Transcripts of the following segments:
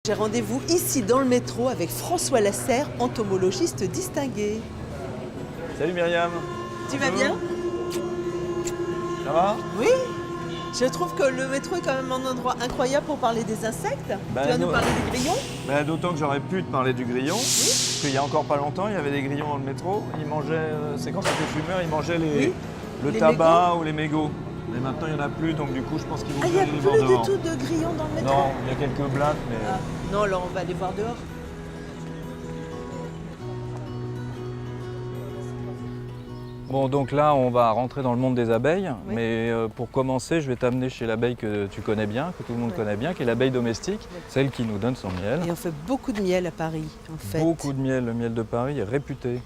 J'ai rendez-vous ici dans le métro avec François Lasserre, entomologiste distingué. Salut Myriam. Tu vas bien? Ça va? Oui. Je trouve que le métro est quand même un endroit incroyable pour parler des insectes. Ben, Tu vas nous parler des grillons? D'autant que j'aurais pu te parler du grillon. Oui. Parce qu'il y a encore pas longtemps, il y avait des grillons dans le métro. Ils mangeaient, c'est quand c'était fumeur, ils mangeaient le Les tabac ou les mégots. Mais maintenant, il n'y en a plus, donc du coup, je pense qu'ils vont Il n'y a aller les voir plus du dehors. tout de grillons dans le métro? Non, il y a quelques blattes, mais... Ah. Non, là, on va aller voir dehors. Bon, donc là, on va rentrer dans le monde des abeilles. Oui. Mais pour commencer, je vais t'amener chez l'abeille que tu connais bien, que tout le monde connaît bien, qui est l'abeille domestique, celle qui nous donne son miel. Et on fait beaucoup de miel à Paris, en fait. Beaucoup de miel. Le miel de Paris est réputé.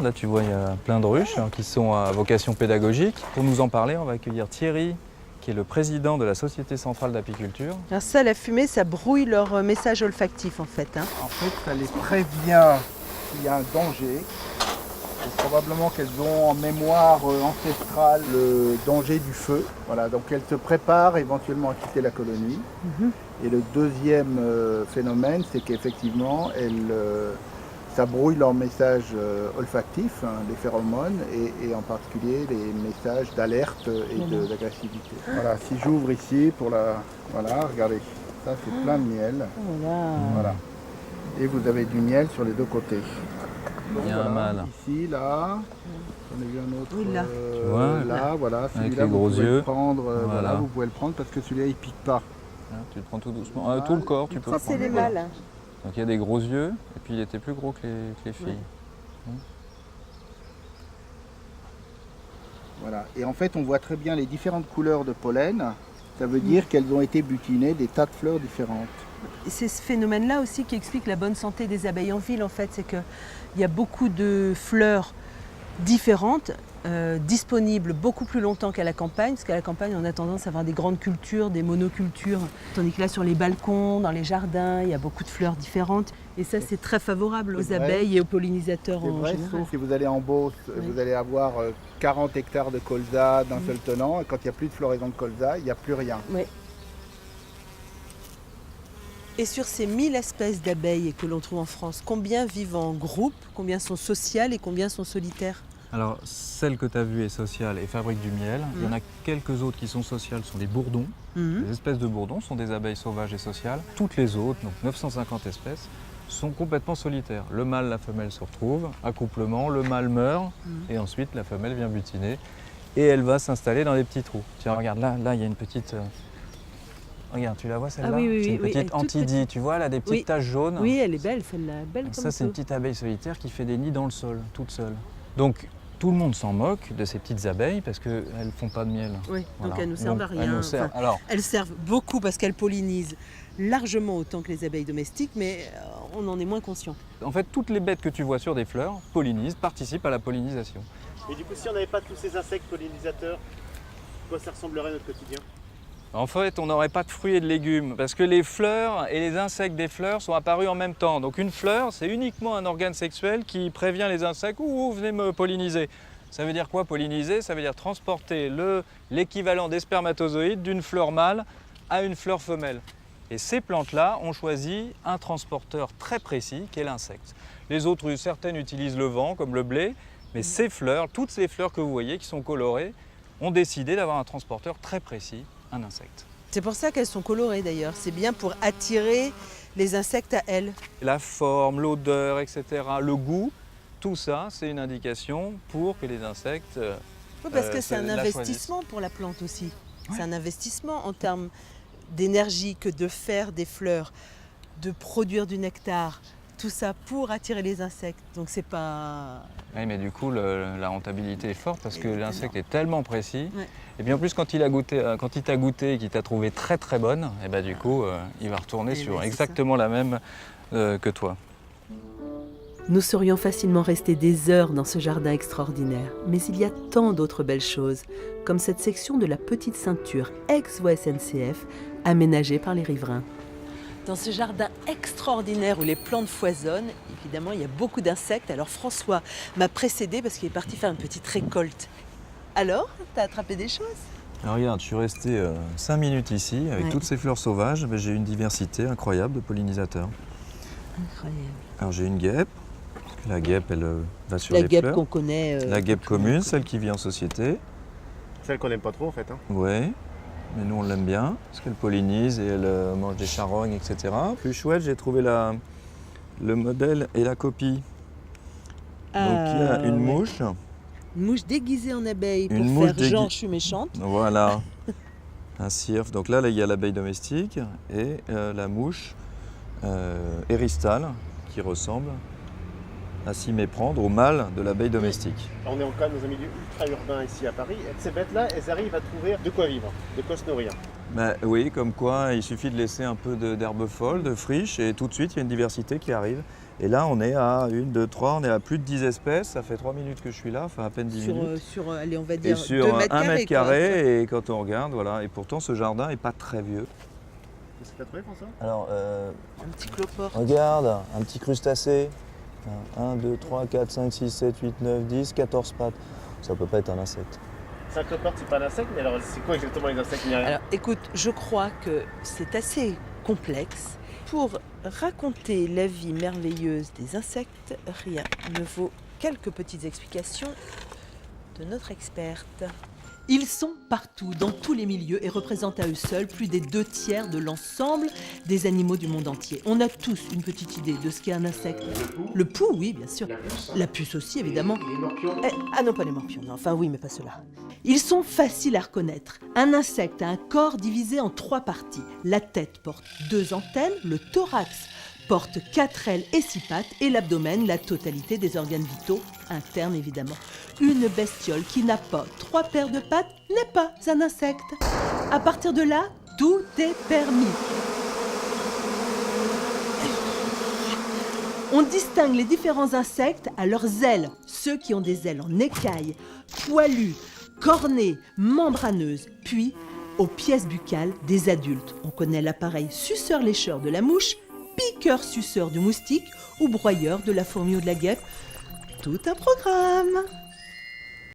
Là, tu vois, il y a plein de ruches qui sont à vocation pédagogique. Pour nous en parler, on va accueillir Thierry, qui est le président de la Société centrale d'apiculture. Alors ça, la fumée, ça brouille leur message olfactif, en fait. En fait, ça les prévient qu'il y a un danger. Et probablement qu'elles ont en mémoire ancestrale le danger du feu. Voilà, donc elles se préparent éventuellement à quitter la colonie. Et le deuxième phénomène, c'est qu'effectivement, ça brouille leur message olfactif, les phéromones, et en particulier les messages d'alerte et d'agressivité. Voilà, si j'ouvre ici pour la... Voilà, regardez, ça c'est plein de miel. Voilà. Et vous avez du miel sur les deux côtés. Donc, Il y a un mâle. Ici, là, j'en ai vu un autre. Oui, là. Tu vois, là, voilà, avec celui-là, les vous gros pouvez yeux. le prendre. Voilà. Voilà, vous pouvez le prendre parce que celui-là, il pique pas. Tu le prends tout doucement. Tout le corps, tu peux Ça, le c'est prendre. les mâles. Donc il y a des gros yeux, et puis il était plus gros que les filles. Voilà. Et en fait, on voit très bien les différentes couleurs de pollen. Ça veut dire qu'elles ont été butinées des tas de fleurs différentes. C'est ce phénomène-là aussi qui explique la bonne santé des abeilles en ville, en fait. C'est qu'il y a beaucoup de fleurs différentes, disponibles beaucoup plus longtemps qu'à la campagne, parce qu'à la campagne, on a tendance à avoir des grandes cultures, des monocultures, tandis que là, sur les balcons, dans les jardins, il y a beaucoup de fleurs différentes. Et ça, c'est très favorable aux C'est vrai. abeilles et aux pollinisateurs C'est en vrai, général. sauf si vous allez en Beauce, vous allez avoir 40 hectares de colza d'un seul tenant. Et quand il n'y a plus de floraison de colza, il n'y a plus rien. Oui. Et sur ces 1000 espèces d'abeilles que l'on trouve en France, combien vivent en groupe, combien sont sociales et combien sont solitaires? Alors, celle que tu as vue est sociale et fabrique du miel. Il y en a quelques autres qui sont sociales, sont des bourdons. Les espèces de bourdons sont des abeilles sauvages et sociales. Toutes les autres, donc 950 espèces, sont complètement solitaires. Le mâle, la femelle se retrouvent, accouplement, le mâle meurt et ensuite la femelle vient butiner et elle va s'installer dans des petits trous. Tiens, regarde, là, il y a une petite... Regarde, tu la vois celle-là? Ah oui, oui, c'est une oui, elle est petite toute antidie, tu vois, elle a des petites Oui. taches jaunes. Oui, elle est belle, celle-là, belle comme Ça, c'est une tout. petite abeille solitaire qui fait des nids dans le sol, toute seule. Donc, tout le monde s'en moque de ces petites abeilles parce qu'elles ne font pas de miel. Oui, Voilà. donc elles nous servent à Donc, rien. elles nous servent. Enfin, Alors, elles servent beaucoup parce qu'elles pollinisent largement autant que les abeilles domestiques, mais on en est moins conscient. en fait, toutes les bêtes que tu vois sur des fleurs pollinisent, participent à la pollinisation. Et du coup, si on n'avait pas tous ces insectes pollinisateurs, à quoi ça ressemblerait notre quotidien? En fait, on n'aurait pas de fruits et de légumes parce que les fleurs et les insectes des fleurs sont apparus en même temps. Donc une fleur, c'est uniquement un organe sexuel qui prévient les insectes « Ouh, venez me polliniser ». Ça veut dire quoi, polliniser? Ça veut dire transporter l'équivalent des spermatozoïdes d'une fleur mâle à une fleur femelle. Et ces plantes-là ont choisi un transporteur très précis qui est l'insecte. Les autres, certaines utilisent le vent, comme le blé, mais ces fleurs, toutes ces fleurs que vous voyez qui sont colorées, ont décidé d'avoir un transporteur très précis, un insecte. C'est pour ça qu'elles sont colorées d'ailleurs. C'est bien pour attirer les insectes à elles. La forme, l'odeur, etc., le goût, tout ça, c'est une indication pour que les insectes Oui, parce que c'est un la investissement pour la plante aussi. C'est un investissement en termes d'énergie que de faire des fleurs, de produire du nectar, tout ça pour attirer les insectes. Donc c'est pas... Oui, mais du coup, la rentabilité est forte parce que l'insecte est tellement précis. Ouais. Et bien en plus, quand il t'a goûté et qu'il t'a trouvé très très bonne, et ben, du coup, il va retourner Et sur ben, c'est exactement la même que toi. Nous serions facilement restés des heures dans ce jardin extraordinaire, mais il y a tant d'autres belles choses, comme cette section de la petite ceinture ex-voie SNCF aménagée par les riverains. Dans ce jardin extraordinaire où les plantes foisonnent, évidemment il y a beaucoup d'insectes. Alors François m'a précédé parce qu'il est parti faire une petite récolte. Alors, t'as attrapé des choses? Alors regarde, je suis resté 5 minutes ici avec Ouais. toutes ces fleurs sauvages. Mais j'ai une diversité incroyable de pollinisateurs. Incroyable. Alors j'ai une guêpe. Parce que la guêpe, elle va sur La les guêpe fleurs. qu'on connaît. La guêpe que tout le monde commune, connaît. celle qui vit en société. Celle qu'on n'aime pas trop en fait. Hein. Oui, mais nous on l'aime bien parce qu'elle pollinise et elle mange des charognes, etc. Plus chouette, j'ai trouvé le modèle et la copie. Donc il y a une ouais. mouche. Une mouche déguisée en abeille pour Une mouche faire genre je suis méchante. Voilà, un cirque. Donc là, il y a l'abeille domestique et la mouche éristale qui ressemble à s'y méprendre au mâle de l'abeille domestique. On est quand même dans un milieu ultra urbain ici à Paris. Et ces bêtes-là, elles arrivent à trouver de quoi vivre, de quoi se nourrir. Ben, oui, comme quoi il suffit de laisser un peu d'herbe folle, de friche et tout de suite il y a une diversité qui arrive. Et là on est à 1, 2, 3, on est à plus de 10 espèces, ça fait 3 minutes que je suis là, enfin à peine 10 minutes. Allez, on va Et dire sur 2 mètres 1 mètre quoi. carré, et quand on regarde, voilà, et pourtant ce jardin n'est pas très vieux. Qu'est-ce que tu as trouvé, François? Alors, Un petit cloporte. regarde, un petit crustacé. 1, 2, 3, 4, 5, 6, 7, 8, 9, 10, 14 pattes. Ça peut pas être un insecte. C'est un cloporte, c'est pas un insecte, mais alors c'est quoi exactement les insectes? Il n'y a rien. Alors écoute, je crois que c'est assez complexe. Pour raconter la vie merveilleuse des insectes, rien ne vaut quelques petites explications de notre experte. Ils sont partout, dans tous les milieux, et représentent à eux seuls plus des 2/3 de l'ensemble des animaux du monde entier. On a tous une petite idée de ce qu'est un insecte. Le pou, oui, bien sûr. La puce aussi, évidemment. Ah non, pas les morpions, non. Enfin oui, mais pas ceux-là. Ils sont faciles à reconnaître. Un insecte a un corps divisé en 3 parties. La tête porte 2 antennes, le thorax porte 4 ailes et 6 pattes, et l'abdomen, la totalité des organes vitaux, internes évidemment. Une bestiole qui n'a pas 3 paires de pattes n'est pas un insecte. À partir de là, tout est permis. On distingue les différents insectes à leurs ailes. Ceux qui ont des ailes en écailles, poilues, cornées, membraneuses, puis aux pièces buccales des adultes. On connaît l'appareil suceur-lécheur de la mouche, piqueur-suceur du moustique ou broyeur de la fourmi ou de la guêpe. Tout un programme!